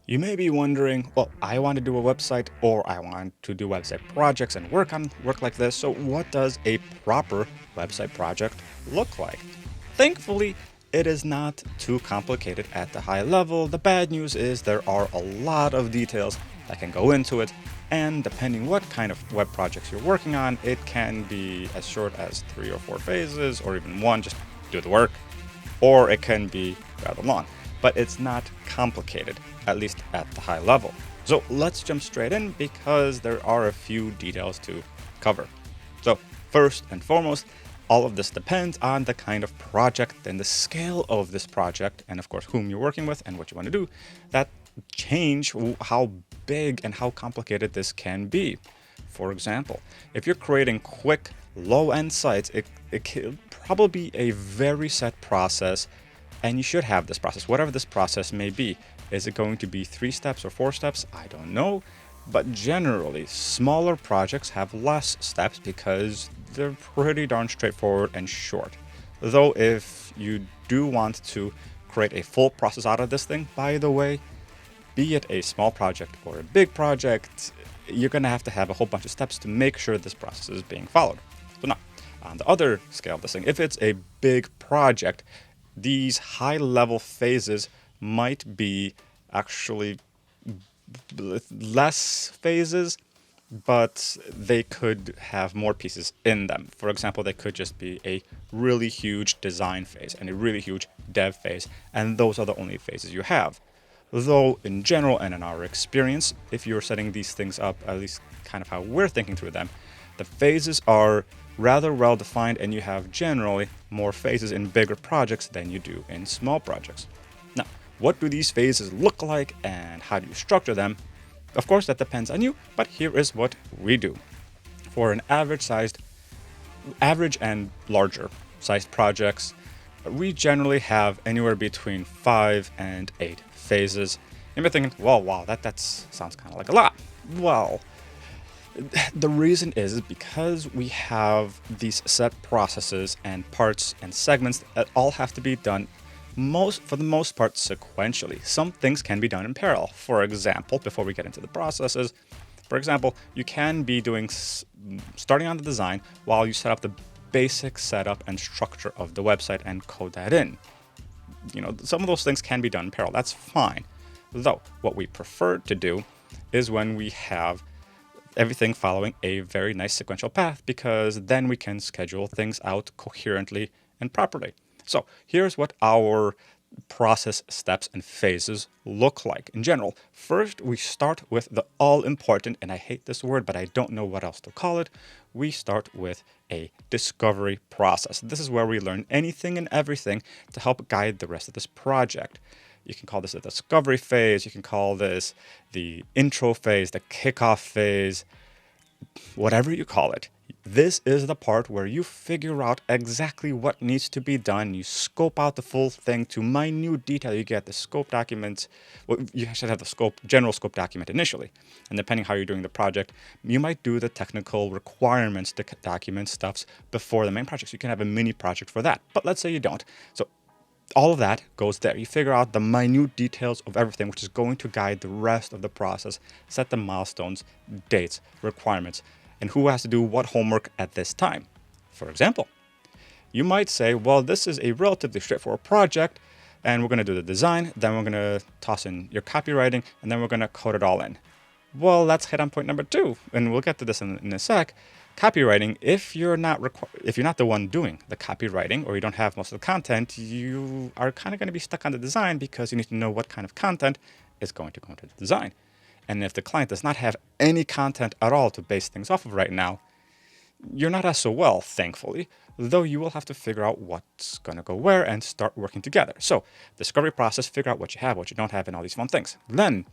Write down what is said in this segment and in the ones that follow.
You may be wondering, well, I want to do a website or I want to do website projects and work like this. So what does a proper website project look like? Thankfully, it is not too complicated at the high level. The bad news is there are a lot of details that can go into it, and depending what kind of web projects you're working on, it can be as short as 3 or 4 phases or even one, just do the work, or it can be rather long. But it's not complicated, at least at the high level. So let's jump straight in because there are a few details to cover. So, first and foremost, all of this depends on the kind of project and the scale of this project, and of course, whom you're working with and what you want to do. That change how big and how complicated this can be. For example, if you're creating quick, low end sites, it can probably be a very set process, and you should have this process, whatever this process may be. Is it going to be 3 steps or 4 steps? I don't know. But generally, smaller projects have less steps because they're pretty darn straightforward and short. Though, if you do want to create a full process out of this thing, by the way, be it a small project or a big project, you're going to have a whole bunch of steps to make sure this process is being followed. So now, on the other scale of this thing, if it's a big project, these high level phases might be actually less phases, but they could have more pieces in them. For example, they could just be a really huge design phase and a really huge dev phase, and those are the only phases you have. Though, in general and in our experience, if you're setting these things up, at least kind of how we're thinking through them, the phases are rather well defined, and you have generally more phases in bigger projects than you do in small projects. Now, what do these phases look like and how do you structure them? Of course, that depends on you, but here is what we do. For an average and larger sized projects, we generally have anywhere between 5 and 8 phases. You may be thinking, well, wow, that sounds kind of like a lot. Well, the reason is because we have these set processes and parts and segments that all have to be done for the most part sequentially. Some things can be done in parallel. For example, before we get into the processes, for example, you can be starting on the design while you set up the basic setup and structure of the website and code that in. Some of those things can be done in parallel. That's fine. Though, what we prefer to do is when we have everything following a very nice sequential path, because then we can schedule things out coherently and properly. So here's what our process steps and phases look like in general. First, we start with the all-important, and I hate this word, but I don't know what else to call it. We start with a discovery process. This is where we learn anything and everything to help guide the rest of this project. You can call this a discovery phase. You can call this the intro phase, the kickoff phase, whatever you call it. This is the part where you figure out exactly what needs to be done. You scope out the full thing to minute detail. You get the scope documents. Well, you should have the general scope document initially. And depending how you're doing the project, you might do the technical requirements, the document stuffs before the main project. So you can have a mini project for that. But let's say you don't. So all of that goes there. You figure out the minute details of everything, which is going to guide the rest of the process, set the milestones, dates, requirements, and who has to do what homework at this time. For example, you might say, well, this is a relatively straightforward project, and we're going to do the design, then we're going to toss in your copywriting, and then we're going to code it all in. Well, let's hit on point number 2, and we'll get to this in a sec. Copywriting, if you're not the one doing the copywriting, or you don't have most of the content, you are kind of going to be stuck on the design because you need to know what kind of content is going to go into the design. And if the client does not have any content at all to base things off of right now, you're not as so well, thankfully, though you will have to figure out what's going to go where and start working together. So, discovery process, figure out what you have, what you don't have, and all these fun things. Then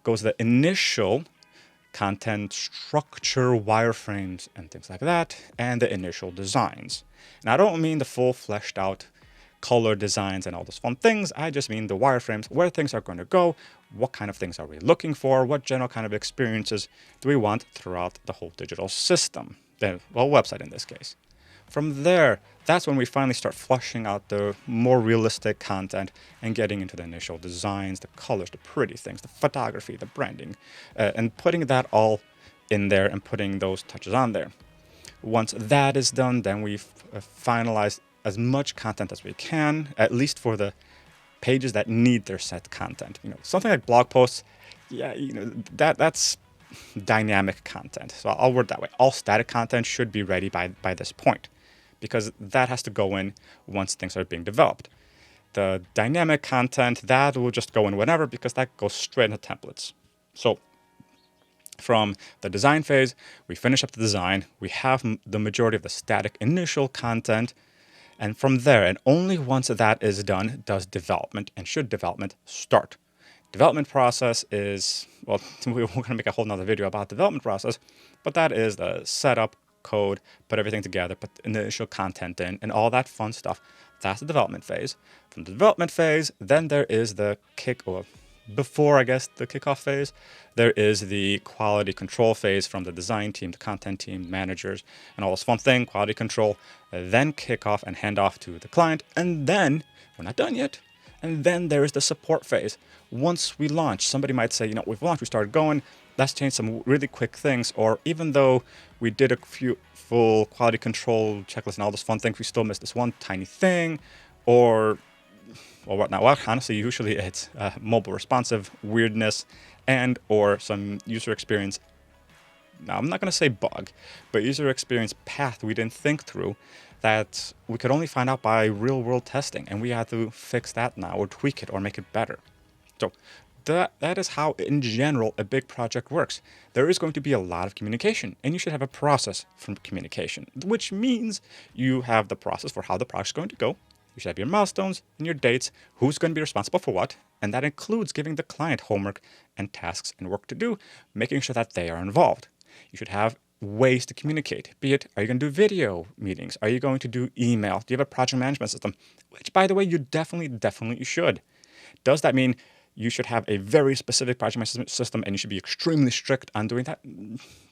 goes the initial content structure, wireframes, and things like that, and the initial designs. And I don't mean the full fleshed out color designs and all those fun things. I just mean the wireframes, where things are going to go, what kind of things are we looking for, what general kind of experiences do we want throughout the whole digital system, website in this case. From there, that's when we finally start flushing out the more realistic content and getting into the initial designs, the colors, the pretty things, the photography, the branding, and putting that all in there and putting those touches on there. Once that is done, then we've finalized as much content as we can, at least for the pages that need their set content. Something like blog posts, yeah, that's dynamic content. So I'll word that way. All static content should be ready by this point, because that has to go in once things are being developed. The dynamic content, that will just go in whenever, because that goes straight into templates. So from the design phase, we finish up the design, we have the majority of the static initial content, and from there, and only once that is done, does development and should development start. Development process is, well, we're going to make a whole nother video about development process, but that is the setup, code, put everything together, put initial content in, and all that fun stuff. That's the development phase. From the development phase, then there is the before, I guess, the kickoff phase, there is the quality control phase from the design team, the content team, managers, and all this fun thing, quality control, then kickoff and hand off to the client. And then, we're not done yet, and then there is the support phase. Once we launch, somebody might say, we've launched, we started going, let's change some really quick things. Or even though we did a few full quality control checklists and all those fun things, we still missed this one tiny thing. Or whatnot. Well, honestly, usually it's mobile responsive weirdness and or some user experience. Now, I'm not going to say bug, but user experience path we didn't think through that we could only find out by real world testing. And we had to fix that now or tweak it or make it better. So that is how, in general, a big project works. There is going to be a lot of communication, and you should have a process for communication, which means you have the process for how the project is going to go. You should have your milestones and your dates, who's going to be responsible for what, and that includes giving the client homework and tasks and work to do, making sure that they are involved. You should have ways to communicate, be it, are you going to do video meetings? Are you going to do email? Do you have a project management system? Which, by the way, you definitely should. Does that mean you should have a very specific project management system and you should be extremely strict on doing that?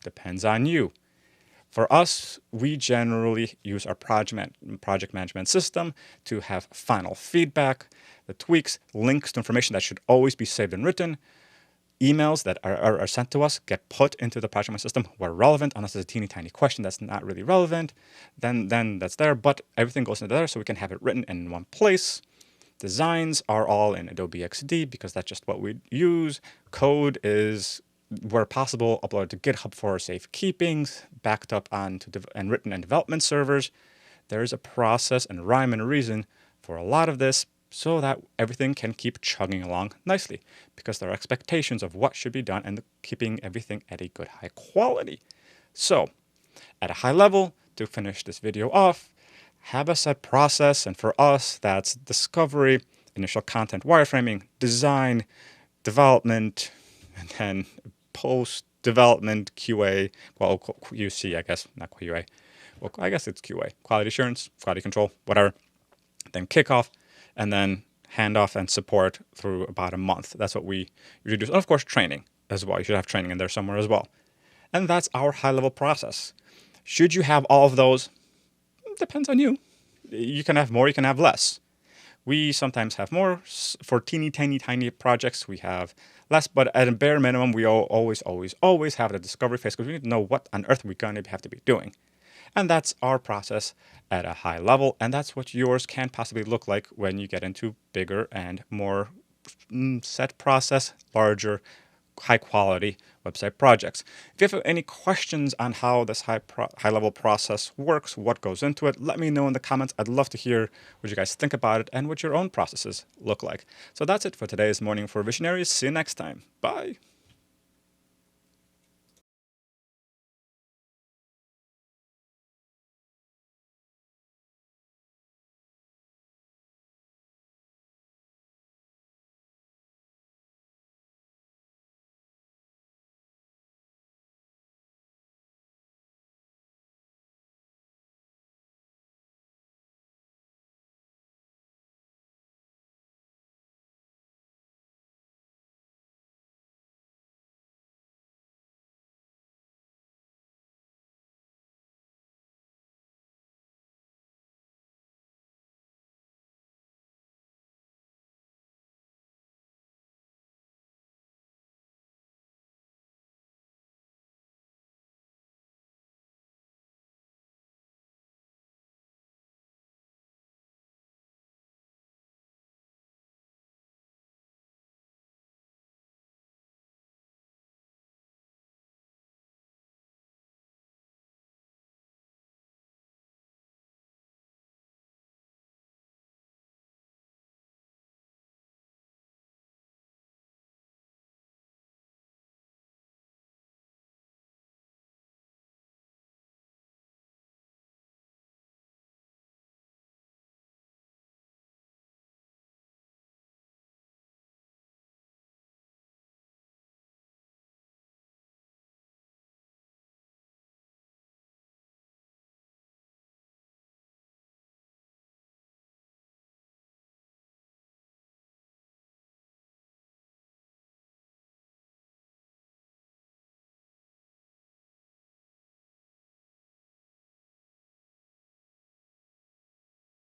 Depends on you. For us, we generally use our project management system to have final feedback, the tweaks, links to information that should always be saved and written. Emails that are sent to us get put into the project management system where relevant, unless it's a teeny tiny question that's not really relevant, then that's there, but everything goes into there so we can have it written in one place. Designs are all in Adobe XD because that's just what we use. Code is, where possible, uploaded to GitHub for safekeeping, backed up onto and written in development servers. There is a process and rhyme and reason for a lot of this so that everything can keep chugging along nicely, because there are expectations of what should be done and keeping everything at a good high quality. So, at a high level, to finish this video off, have a set process, and for us, that's discovery, initial content wireframing, design, development, and then post-development QA, well, QC, I guess, not QA. Well, I guess it's QA, quality assurance, quality control, whatever. Then kickoff, and then handoff and support through about a month. That's what we usually do. And of course, training as well. You should have training in there somewhere as well. And that's our high-level process. Should you have all of those? Depends on you. You can have more, you can have less. We sometimes have more. For tiny projects, we have less. But at a bare minimum, we always have the discovery phase, because we need to know what on earth we're going to have to be doing. And that's our process at a high level. And that's what yours can possibly look like when you get into bigger and more set process, larger, high-quality website projects. If you have any questions on how this high-level process works, what goes into it, let me know in the comments. I'd love to hear what you guys think about it and what your own processes look like. So that's it for today's Morning for Visionaries. See you next time. Bye.